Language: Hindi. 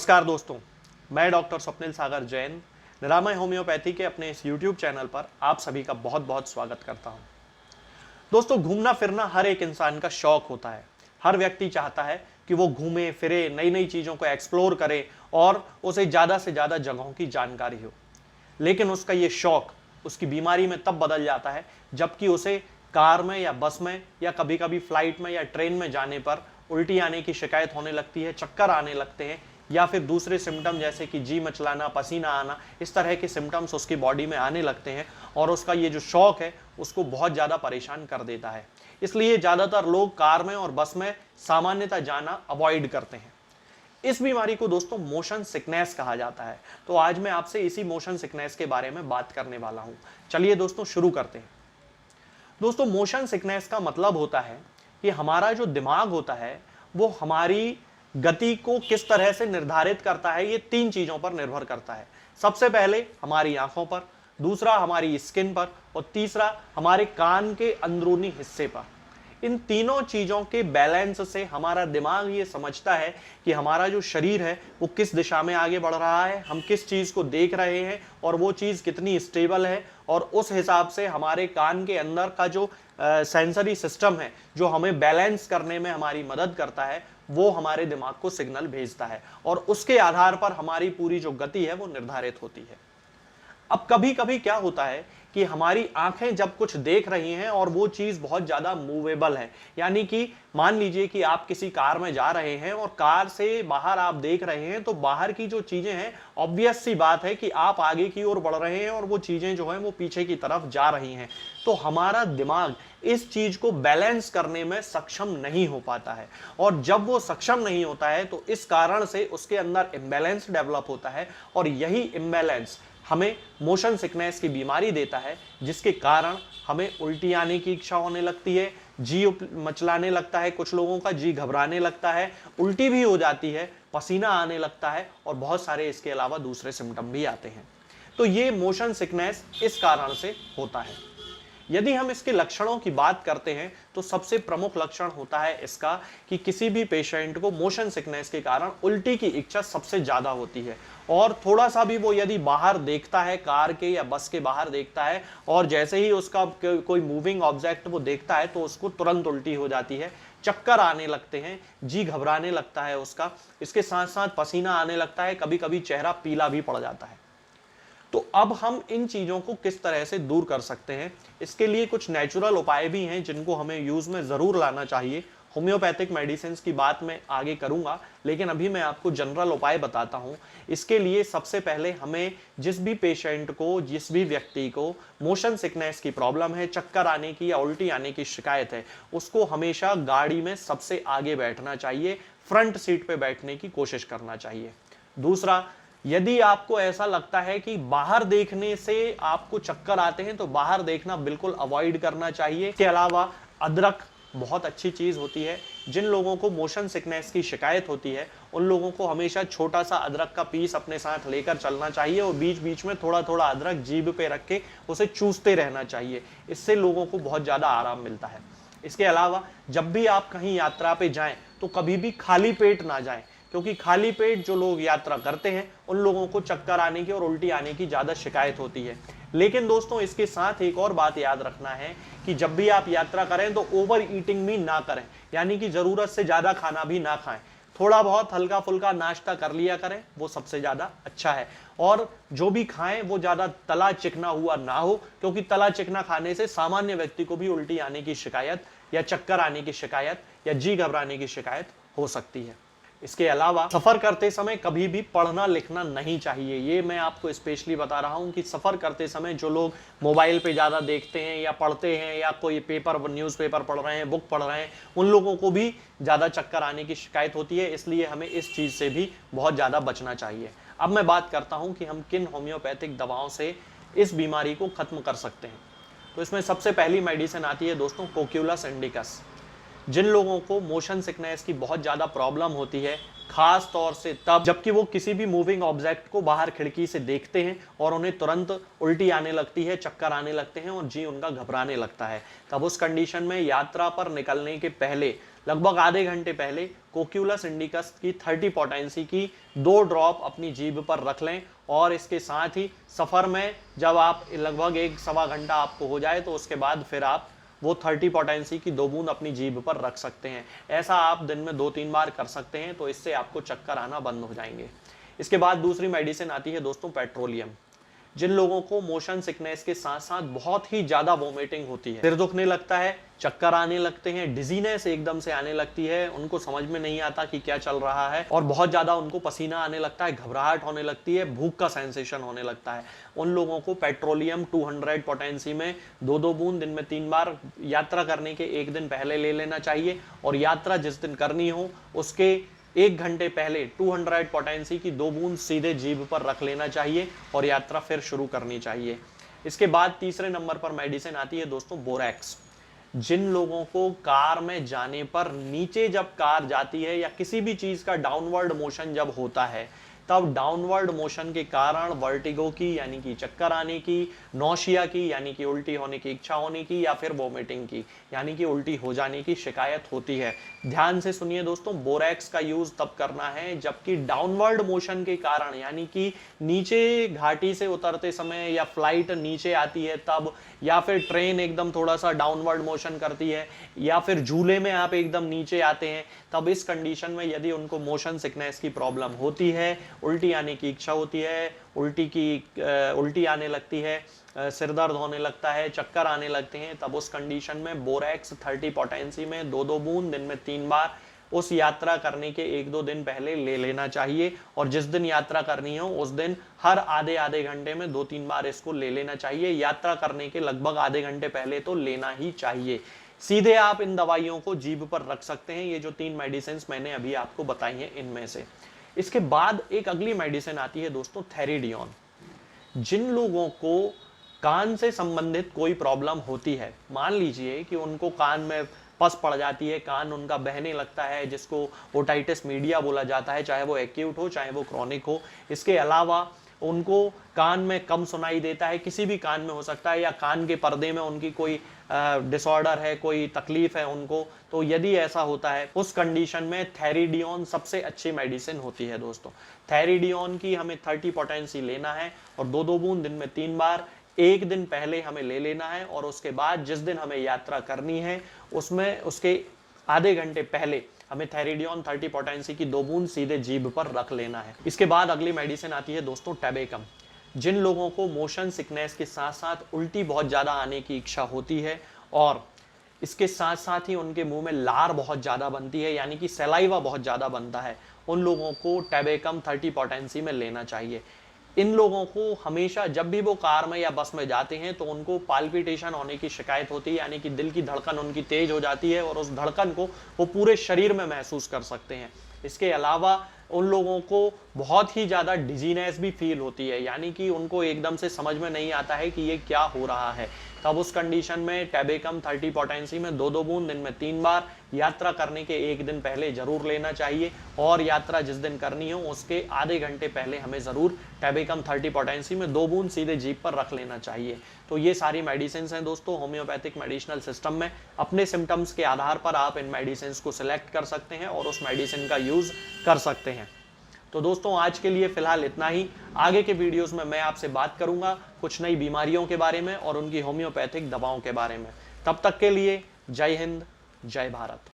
नमस्कार दोस्तों, मैं डॉक्टर स्वप्निल सागर जैन निरामय होम्योपैथी के अपने इस YouTube चैनल पर आप सभी का बहुत बहुत स्वागत करता हूं। दोस्तों, घूमना फिरना हर एक इंसान का शौक होता है। हर व्यक्ति चाहता है कि वो घूमे फिरे, नई नई चीज़ों को एक्सप्लोर करे और उसे ज़्यादा से ज़्यादा जगहों की जानकारी हो। लेकिन उसका ये शौक उसकी बीमारी में तब बदल जाता है जबकि उसे कार में या बस में या कभी कभी फ्लाइट में या ट्रेन में जाने पर उल्टी आने की शिकायत होने लगती है, चक्कर आने लगते हैं या फिर दूसरे सिम्टम जैसे कि जी मचलाना, पसीना आना, इस तरह के सिम्टम्स उसकी बॉडी में आने लगते हैं और उसका ये जो शौक है उसको बहुत ज़्यादा परेशान कर देता है। इसलिए ज़्यादातर लोग कार में और बस में सामान्यतः जाना अवॉइड करते हैं। इस बीमारी को दोस्तों मोशन सिकनेस कहा जाता है। तो आज मैं आपसे इसी मोशन सिकनेस के बारे में बात करने वाला हूं। चलिए दोस्तों शुरू करते हैं। दोस्तों, मोशन सिकनेस का मतलब होता है कि हमारा जो दिमाग होता है वो हमारी गति को किस तरह से निर्धारित करता है। ये तीन चीजों पर निर्भर करता है। सबसे पहले हमारी आंखों पर, दूसरा हमारी स्किन पर और तीसरा हमारे कान के अंदरूनी हिस्से पर। इन तीनों चीजों के बैलेंस से हमारा दिमाग ये समझता है कि हमारा जो शरीर है वो किस दिशा में आगे बढ़ रहा है, हम किस चीज को देख रहे हैं और वो चीज कितनी स्टेबल है, और उस हिसाब से हमारे कान के अंदर का जो सेंसरी सिस्टम है जो हमें बैलेंस करने में हमारी मदद करता है, वो हमारे दिमाग को सिग्नल भेजता है और उसके आधार पर हमारी पूरी जो गति है वो निर्धारित होती है। अब कभी कभी क्या होता है कि हमारी आंखें जब कुछ देख रही हैं और वो चीज बहुत ज्यादा मूवेबल है, यानी कि मान लीजिए कि आप किसी कार में जा रहे हैं और कार से बाहर आप देख रहे हैं, तो बाहर की जो चीजें हैं ऑब्वियस सी बात है कि आप आगे की ओर बढ़ रहे हैं और वो चीजें जो हैं वो पीछे की तरफ जा रही हैं। तो हमारा दिमाग इस चीज को बैलेंस करने में सक्षम नहीं हो पाता है और जब वो सक्षम नहीं होता है तो इस कारण से उसके अंदर इम्बैलेंस डेवलप होता है और यही इम्बैलेंस हमें मोशन सिकनेस की बीमारी देता है, जिसके कारण हमें उल्टी आने की इच्छा होने लगती है, जी मचलाने लगता है, कुछ लोगों का जी घबराने लगता है, उल्टी भी हो जाती है, पसीना आने लगता है और बहुत सारे इसके अलावा दूसरे सिम्टम भी आते हैं। तो ये मोशन सिकनेस इस कारण से होता है। यदि हम इसके लक्षणों की बात करते हैं तो सबसे प्रमुख लक्षण होता है इसका कि किसी भी पेशेंट को मोशन सिकनेस के कारण उल्टी की इच्छा सबसे ज्यादा होती है और थोड़ा सा भी वो यदि बाहर देखता है, कार के या बस के बाहर देखता है और जैसे ही उसका कोई मूविंग ऑब्जेक्ट वो देखता है तो उसको तुरंत उल्टी हो जाती है, चक्कर आने लगते हैं, जी घबराने लगता है उसका, इसके साथ साथ पसीना आने लगता है, कभी कभी चेहरा पीला भी पड़ जाता है। तो अब हम इन चीजों को किस तरह से दूर कर सकते हैं, इसके लिए कुछ नेचुरल उपाय भी हैं जिनको हमें यूज में जरूर लाना चाहिए। होम्योपैथिक मेडिसिन की बात मैं आगे करूंगा, लेकिन अभी मैं आपको जनरल उपाय बताता हूं। इसके लिए सबसे पहले हमें जिस भी पेशेंट को, जिस भी व्यक्ति को मोशन सिकनेस की प्रॉब्लम है, चक्कर आने की या उल्टी आने की शिकायत है, उसको हमेशा गाड़ी में सबसे आगे बैठना चाहिए, फ्रंट सीट पे बैठने की कोशिश करना चाहिए। दूसरा, यदि आपको ऐसा लगता है कि बाहर देखने से आपको चक्कर आते हैं तो बाहर देखना बिल्कुल अवॉइड करना चाहिए। इसके अलावा अदरक बहुत अच्छी चीज होती है। जिन लोगों को मोशन सिकनेस की शिकायत होती है उन लोगों को हमेशा छोटा सा अदरक का पीस अपने साथ लेकर चलना चाहिए और बीच बीच में थोड़ा थोड़ा अदरक जीभ पे रख के उसे चूसते रहना चाहिए। इससे लोगों को बहुत ज्यादा आराम मिलता है। इसके अलावा जब भी आप कहीं यात्रा पे जाएं तो कभी भी खाली पेट ना जाएं, क्योंकि खाली पेट जो लोग यात्रा करते हैं उन लोगों को चक्कर आने की और उल्टी आने की ज्यादा शिकायत होती है। लेकिन दोस्तों, इसके साथ एक और बात याद रखना है कि जब भी आप यात्रा करें तो ओवर ईटिंग भी ना करें, यानी कि जरूरत से ज्यादा खाना भी ना खाएं। थोड़ा बहुत हल्का फुल्का नाश्ता कर लिया करें, वो सबसे ज्यादा अच्छा है। और जो भी खाएं वो ज्यादा तला चिकना हुआ ना हो, क्योंकि तला चिकना खाने से सामान्य व्यक्ति को भी उल्टी आने की शिकायत या चक्कर आने की शिकायत या जी घबराने की शिकायत हो सकती है। इसके अलावा सफर करते समय कभी भी पढ़ना लिखना नहीं चाहिए। ये मैं आपको स्पेशली बता रहा हूं कि सफर करते समय जो लोग मोबाइल पे ज्यादा देखते हैं या पढ़ते हैं या कोई पेपर, न्यूज़पेपर पढ़ रहे हैं, बुक पढ़ रहे हैं, उन लोगों को भी ज्यादा चक्कर आने की शिकायत होती है। इसलिए हमें इस चीज से भी बहुत ज्यादा बचना चाहिए। अब मैं बात करता हूं कि हम किन होम्योपैथिक दवाओं से इस बीमारी को खत्म कर सकते हैं। तो इसमें सबसे पहली मेडिसिन आती है दोस्तों कोक्यूलस इंडिकस। जिन लोगों को मोशन सिकनेस की बहुत ज़्यादा प्रॉब्लम होती है, खास तौर से तब जबकि वो किसी भी मूविंग ऑब्जेक्ट को बाहर खिड़की से देखते हैं और उन्हें तुरंत उल्टी आने लगती है, चक्कर आने लगते हैं और जी उनका घबराने लगता है, तब उस कंडीशन में यात्रा पर निकलने के पहले लगभग आधे घंटे पहले कोक्यूलस इंडिकस की 30 पोटेंसी की 2 ड्रॉप अपनी जीभ पर रख लें। और इसके साथ ही सफ़र में जब आप लगभग 1-1.25 घंटा आपको हो जाए तो उसके बाद फिर आप वो 30 पोटेंसी की 2 बूंद अपनी जीभ पर रख सकते हैं। ऐसा आप दिन में 2-3 बार कर सकते हैं, तो इससे आपको चक्कर आना बंद हो जाएंगे। इसके बाद दूसरी मेडिसिन आती है दोस्तों पेट्रोलियम। जिन लोगों को मोशन सिकनेस के साथ साथ बहुत ही ज्यादा वोमिटिंग होती है, सिर दुखने लगता है, चक्कर आने लगते हैं, डिजीनेस एकदम से आने लगती है, उनको समझ में नहीं आता कि क्या चल रहा है और बहुत ज्यादा उनको पसीना आने लगता है, घबराहट होने लगती है, भूख का सेंसेशन होने लगता है, उन लोगों को पेट्रोलियम 200 पोटेंसी में 2-2 बूंद दिन में 3 बार यात्रा करने के 1 दिन पहले ले लेना चाहिए। और यात्रा जिस दिन करनी हो उसके 1 घंटे पहले 200 पोटेंसी की 2 बूंद सीधे जीभ पर रख लेना चाहिए और यात्रा फिर शुरू करनी चाहिए। इसके बाद तीसरे नंबर पर मेडिसिन आती है दोस्तों बोरैक्स। जिन लोगों को कार में जाने पर नीचे जब कार जाती है या किसी भी चीज का डाउनवर्ड मोशन जब होता है, तब डाउनवर्ड मोशन के कारण वर्टिगो की यानी कि चक्कर आने की, नौशिया की यानी कि उल्टी होने की इच्छा होने की, या फिर वोमिटिंग की यानी कि उल्टी हो जाने की शिकायत होती है। ध्यान से सुनिए दोस्तों, बोरैक्स का यूज तब करना है जबकि डाउनवर्ड मोशन के कारण यानी कि नीचे घाटी से उतरते समय या फ्लाइट नीचे आती है तब, या फिर ट्रेन एकदम थोड़ा सा डाउनवर्ड मोशन करती है, या फिर झूले में आप एकदम नीचे आते हैं, तब इस कंडीशन में यदि उनको मोशन सिकनेस की प्रॉब्लम होती है, उल्टी आने की इच्छा होती है, उल्टी आने लगती है, सिर दर्द होने लगता है, चक्कर आने लगते हैं, तब उस कंडीशन में बोरैक्स 30 पोटेंसी में 2-2 बूंद दिन में 3 बार उस यात्रा करने के 1-2 दिन पहले ले लेना चाहिए। और जिस दिन यात्रा करनी हो उस दिन हर आधे घंटे में 2-3 बार इसको ले लेना चाहिए। यात्रा करने के लगभग आधे घंटे पहले तो लेना ही चाहिए। सीधे आप इन दवाइयों को जीभ पर रख सकते हैं, ये जो 3 मेडिसिन मैंने अभी आपको बताई हैं इनमें से। इसके बाद एक अगली मेडिसिन आती है दोस्तों थेरिडियन। जिन लोगों को कान से संबंधित कोई प्रॉब्लम होती है, मान लीजिए कि उनको कान में पस पड़ जाती है, कान उनका बहने लगता है, जिसको ओटाइटिस मीडिया बोला जाता है, चाहे वो एक्यूट हो चाहे वो क्रॉनिक हो। इसके अलावा उनको कान में कम सुनाई देता है, किसी भी कान में हो सकता है, या कान के पर्दे में उनकी कोई डिसऑर्डर है, कोई तकलीफ है उनको, तो यदि ऐसा होता है उस कंडीशन में थेरिडियन सबसे अच्छी मेडिसिन होती है दोस्तों। थेरिडियन की हमें 30 पोटेंसी लेना है और 2-2 बूंद दिन में 3 बार 1 दिन पहले हमें ले लेना है, और उसके बाद जिस दिन हमें यात्रा करनी है उसमें उसके आधे घंटे पहले हमें थेरिडियन 30 पोटेंसी की 2 बूंद सीधे जीभ पर रख लेना है। इसके बाद अगली मेडिसिन आती है दोस्तों टैबेकम। जिन लोगों को मोशन सिकनेस के साथ साथ उल्टी बहुत ज़्यादा आने की इच्छा होती है और इसके साथ साथ ही उनके मुंह में लार बहुत ज़्यादा बनती है यानी कि सलाइवा बहुत ज़्यादा बनता है, उन लोगों को टैबेकम 30 पोटेंसी में लेना चाहिए। इन लोगों को हमेशा जब भी वो कार में या बस में जाते हैं तो उनको पाल्पिटेशन होने की शिकायत होती है, यानी कि दिल की धड़कन उनकी तेज हो जाती है और उस धड़कन को वो पूरे शरीर में महसूस कर सकते हैं। इसके अलावा उन लोगों को बहुत ही ज़्यादा डिजीनेस भी फील होती है, यानी कि उनको एकदम से समझ में नहीं आता है कि ये क्या हो रहा है। तब उस कंडीशन में टैबेकम 30 पोटेंसी में 2-2 बूंद दिन में 3 बार यात्रा करने के 1 दिन पहले जरूर लेना चाहिए, और यात्रा जिस दिन करनी हो उसके आधे घंटे पहले हमें ज़रूर टैबेकम 30 पोटेंसी में 2 बूंद सीधे जीभ पर रख लेना चाहिए। तो ये सारी मेडिसिन हैं दोस्तों होम्योपैथिक मेडिसिनल सिस्टम में। अपने सिम्टम्स के आधार पर आप इन मेडिसिन को सिलेक्ट कर सकते हैं और उस मेडिसिन का यूज़ कर सकते हैं। तो दोस्तों आज के लिए फिलहाल इतना ही। आगे के वीडियोस में मैं आपसे बात करूंगा कुछ नई बीमारियों के बारे में और उनकी होम्योपैथिक दवाओं के बारे में। तब तक के लिए जय हिंद, जय भारत।